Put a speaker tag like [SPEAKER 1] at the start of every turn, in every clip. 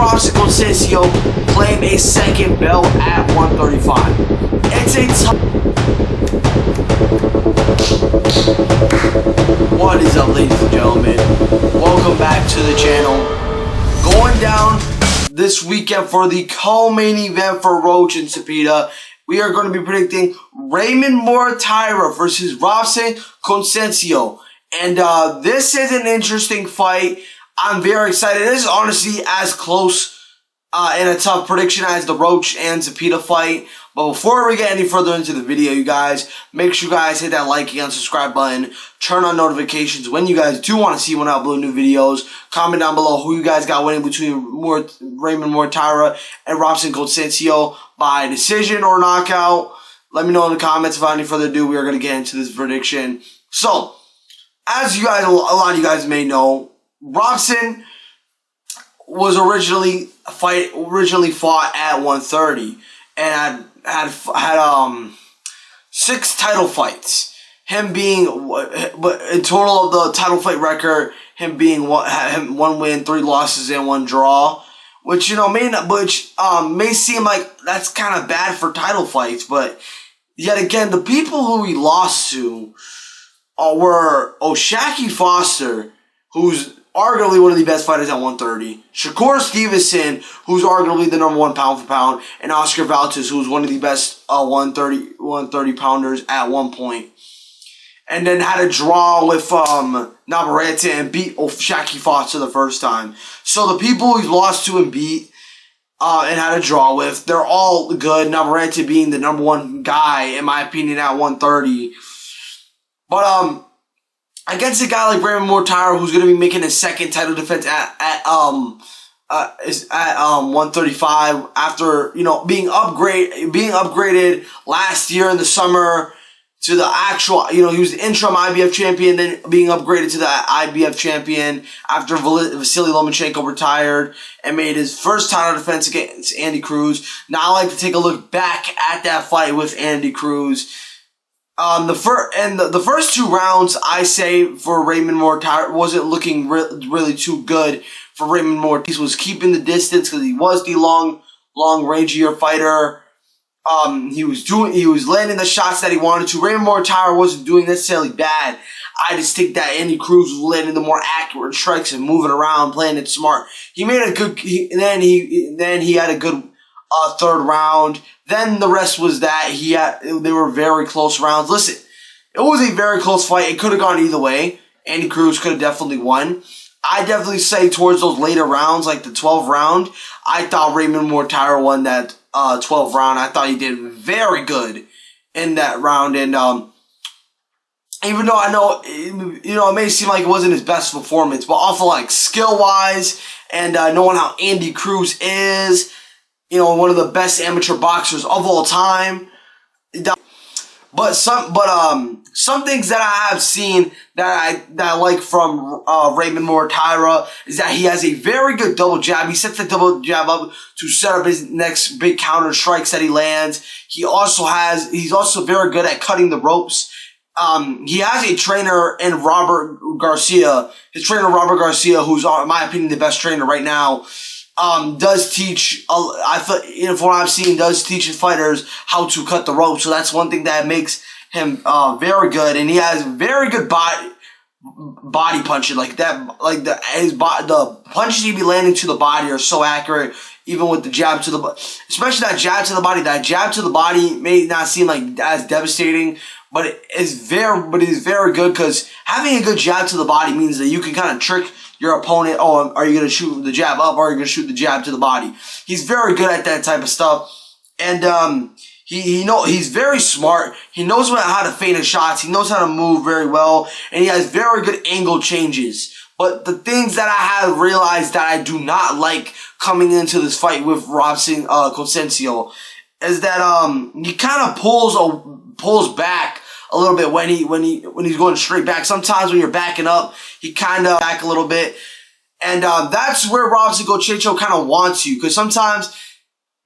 [SPEAKER 1] Robson Conceição claim a second belt at 135? It's a What is up, ladies and gentlemen? Welcome back to the channel. Going down this weekend for the co-main event for Roach and Cepeda, we are going to be predicting Raymond Muratalla versus Robson Conceição. And this is an interesting fight. I'm very excited. This is honestly as close and a tough prediction as the Roach and Cepeda fight. But before we get any further into the video, you guys, make sure you guys hit that like and subscribe button. Turn on notifications when you guys do want to see when I upload new videos. Comment down below who you guys got winning between Raymond Muratalla and Robson Conceição by decision or knockout. Let me know in the comments. Without any further ado, we are going to get into this prediction. So, as you guys, a lot of you guys may know, Robson was originally fought at 130 and had 6 title fights. Him being, but in total of the title fight record, him being 1 win, 3 losses, and 1 draw, which may seem like that's kind of bad for title fights, but yet again, the people who he lost to were O'Shaquie Foster, who's arguably one of the best fighters at 130. Shakur Stevenson, who's arguably the #1 pound for pound. And Oscar Valdez, who's one of the best 130 pounders at one point. And then had a draw with Navarrete and beat O'Shaquie Foster the first time. So the people he's lost to and beat and had a draw with, they're all good. Navarrete being the #1 guy, in my opinion, at 130. But against a guy like Raymond Muratalla, who's going to be making his second title defense at 135 after being upgraded last year in the summer to the actual, he was the interim IBF champion, then being upgraded to the IBF champion after Vasily Lomachenko retired and made his first title defense against Andy Cruz. Now I like to take a look back at that fight with Andy Cruz. The first 2 rounds, I say, for Raymond Muratalla wasn't looking really too good for Raymond Muratalla. He was keeping the distance because he was the long rangier fighter. He was landing the shots that he wanted to. Raymond Muratalla wasn't doing necessarily bad. I just think that Andy Cruz was landing the more accurate strikes and moving around, playing it smart. He made a good, then he had a good 3rd round. Then the rest was that they were very close rounds. Listen, it was a very close fight. It could have gone either way. Andy Cruz could have definitely won. I definitely say towards those later rounds, like the 12th round, I thought Raymond Muratalla won that 12th round. I thought he did very good in that round. And even though I know, it may seem like it wasn't his best performance, but also like skill-wise and knowing how Andy Cruz is, one of the best amateur boxers of all time. But some things that I have seen that I like from Raymond Muratalla is that he has a very good double jab. He sets the double jab up to set up his next big counter strikes that he lands. He's also very good at cutting the ropes. He has a trainer in Robert Garcia. His trainer Robert Garcia, who's in my opinion the best trainer right now. Does teach, from what I've seen, does teach his fighters how to cut the rope. So that's one thing that makes him very good. And he has very good body punching, like that. Like the punches he be landing to the body are so accurate. Even with the jab to the body, especially that jab to the body. That jab to the body may not seem like as devastating, but it is very good because having a good jab to the body means that you can kind of trick your opponent. Oh, are you going to shoot the jab up or are you going to shoot the jab to the body? He's very good at that type of stuff. And he's very smart. He knows how to feint his shots. He knows how to move very well. And he has very good angle changes. But the things that I have realized that I do not like coming into this fight with Robson Conceição is that he kind of pulls back a little bit when he's going straight back. Sometimes when you're backing up, he kind of back a little bit. And that's where Robson Conceição kind of wants you. Because sometimes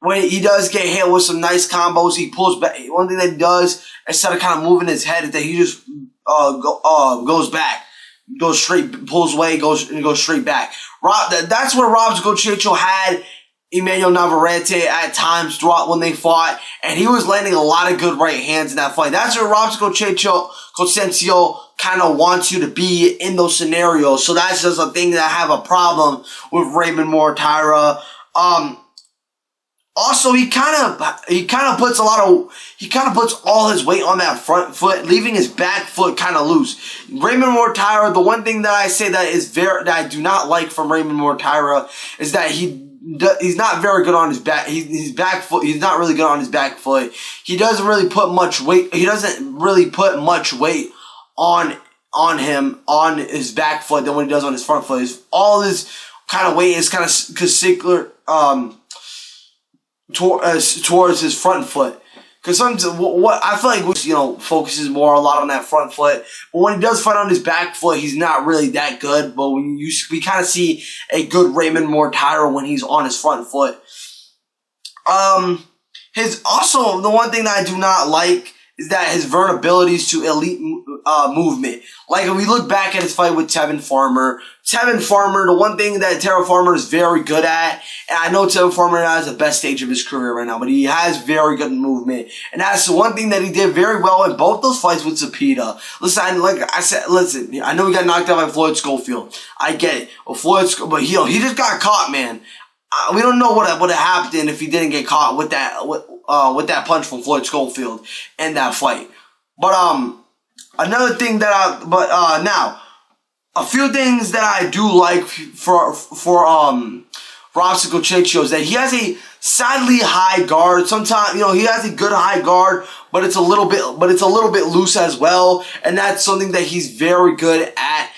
[SPEAKER 1] when he does get hit with some nice combos, he pulls back. One thing that he does, instead of kind of moving his head, is that he just goes back. goes straight, pulls away, goes straight back. That's where Robson Conceição had Emmanuel Navarrete at times throughout when they fought, and he was landing a lot of good right hands in that fight. That's where Robson Conceição kind of wants you to be in those scenarios. So that's just a thing that I have a problem with Raymond Muratalla. Also, he kind of puts all his weight on that front foot, leaving his back foot kind of loose. Raymond Muratalla, the one thing that I say that I do not like from Raymond Muratalla is that he's not very good on his back. His back foot. He's not really good on his back foot. He doesn't really put much weight. He doesn't really put much weight on his back foot than what he does on his front foot. All his kind of weight is kind of circular towards his front foot. Because what I feel like focuses a lot on that front foot, but when he does fight on his back foot, he's not really that good. But we kind of see a good Raymond Muratalla when he's on his front foot. Also the one thing that I do not like is that his vulnerabilities to elite movement. Like if we look back at his fight with Tevin Farmer, the one thing that Tevin Farmer is very good at, and I know Tevin Farmer now is the best stage of his career right now, but he has very good movement, and that's the one thing that he did very well in both those fights with Zepeda. Listen, I know he got knocked out by Floyd Schofield. I get it, but he just got caught, man. We don't know what would have happened if he didn't get caught with that punch from Floyd Schofield in that fight. But another thing now a few things that I do like for Robson Conceição is that he has a sadly high guard. Sometimes he has a good high guard, but it's a little bit loose as well, and that's something that he's very good at.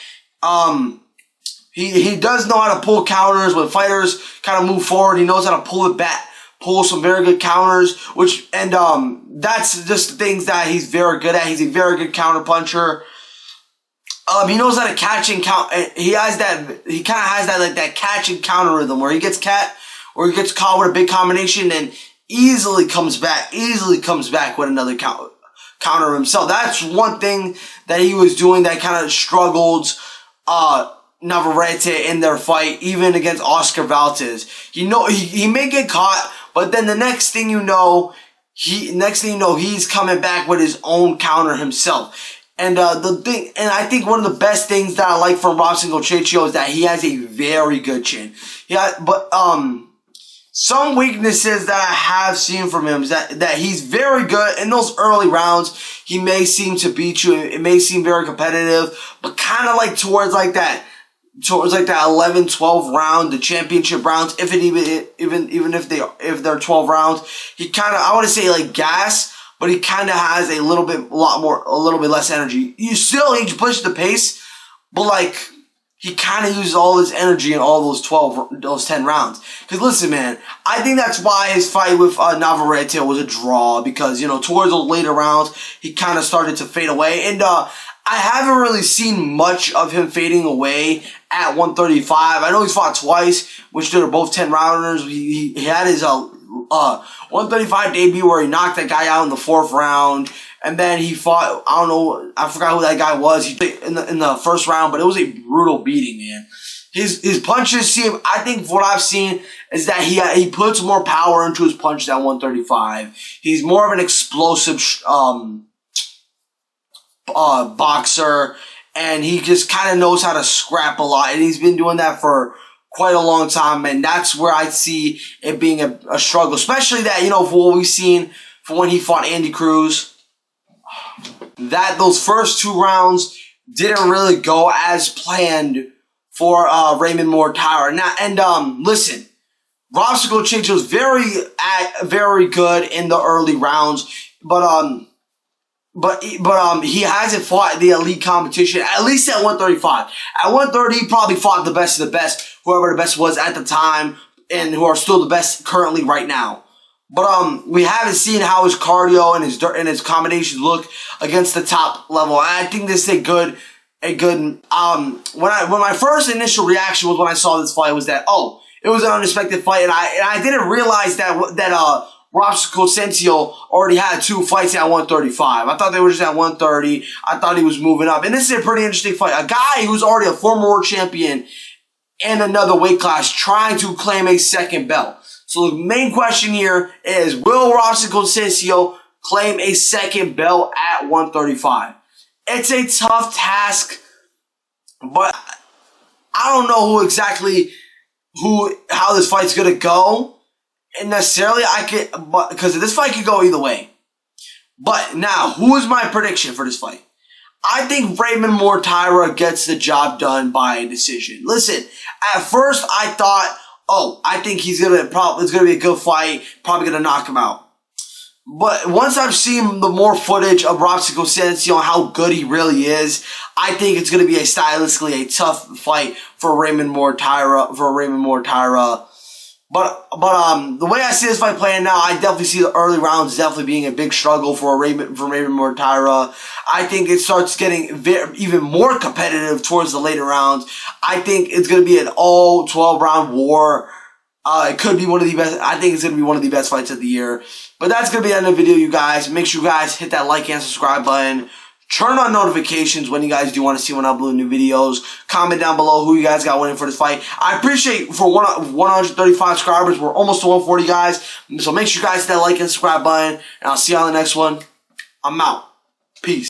[SPEAKER 1] He does know how to pull counters when fighters kind of move forward. He knows how to pull it back, pull some very good counters, that's just the things that he's very good at. He's a very good counter puncher. He knows how to catch and count. He kind of has that catch and counter rhythm where he gets caught with a big combination and easily comes back with another counter himself. That's one thing that he was doing that kind of struggled Navarrete in their fight, even against Oscar Valdez. He may get caught, but then the next thing you know, he's coming back with his own counter himself. And I think one of the best things that I like from Robson Conceição is that he has a very good chin. But some weaknesses that I have seen from him is that he's very good in those early rounds. He may seem to beat you. It may seem very competitive, but kind of like towards that 11, 12 round, the championship rounds, if they're 12 rounds, he kind of, I want to say like gas, but he kind of has a little bit less energy. He pushes the pace, but he kind of uses all his energy in all those 10 rounds. Because listen, man, I think that's why his fight with Navarrete was a draw, because towards those later rounds he kind of started to fade away, and I haven't really seen much of him fading away at 135. I know he's fought twice, which they were both 10 rounders. He had his 135 debut where he knocked that guy out in the 4th round, and then he fought, I forgot who that guy was. He played in the 1st round, but it was a brutal beating, man. His punches I think what I've seen is that he puts more power into his punches at 135. He's more of an explosive boxer, and he just kind of knows how to scrap a lot, and he's been doing that for quite a long time, and that's where I see it being a struggle, especially that, for what we've seen for when he fought Andy Cruz, that those first 2 rounds didn't really go as planned for Raymond Muratalla. Now, and listen, Robson Conceição was very good in the early rounds, but he hasn't fought the elite competition, at least at 135. At 130, he probably fought the best of the best, whoever the best was at the time, and who are still the best currently right now. But we haven't seen how his cardio and his combinations look against the top level. And I think this is a good. When my first initial reaction was when I saw this fight was that, it was an unexpected fight, and I didn't realize that Robson Conceição already had 2 fights at 135. I thought they were just at 130. I thought he was moving up. And this is a pretty interesting fight. A guy who's already a former world champion in another weight class trying to claim a second belt. So the main question here is, will Robson Conceição claim a second belt at 135? It's a tough task, but I don't know how this fight's gonna go. And necessarily, because this fight could go either way. But now, who is my prediction for this fight? I think Raymond Muratalla gets the job done by decision. Listen, at first I thought, I think it's gonna be a good fight, probably gonna knock him out. But once I've seen the more footage of Robson Conceição, how good he really is, I think it's gonna be stylistically a tough fight for Raymond Muratalla. But the way I see this fight playing now, I definitely see the early rounds definitely being a big struggle for Raymond Muratalla. I think it starts getting even more competitive towards the later rounds. I think it's going to be an all 12-round war. It could be one of the best. I think it's going to be one of the best fights of the year. But that's going to be the end of the video, you guys. Make sure you guys hit that like and subscribe button. Turn on notifications when you guys do want to see when I upload new videos. Comment down below who you guys got winning for this fight. I appreciate for 135 subscribers. We're almost to 140, guys. So make sure you guys hit that like and subscribe button. And I'll see you on the next one. I'm out. Peace.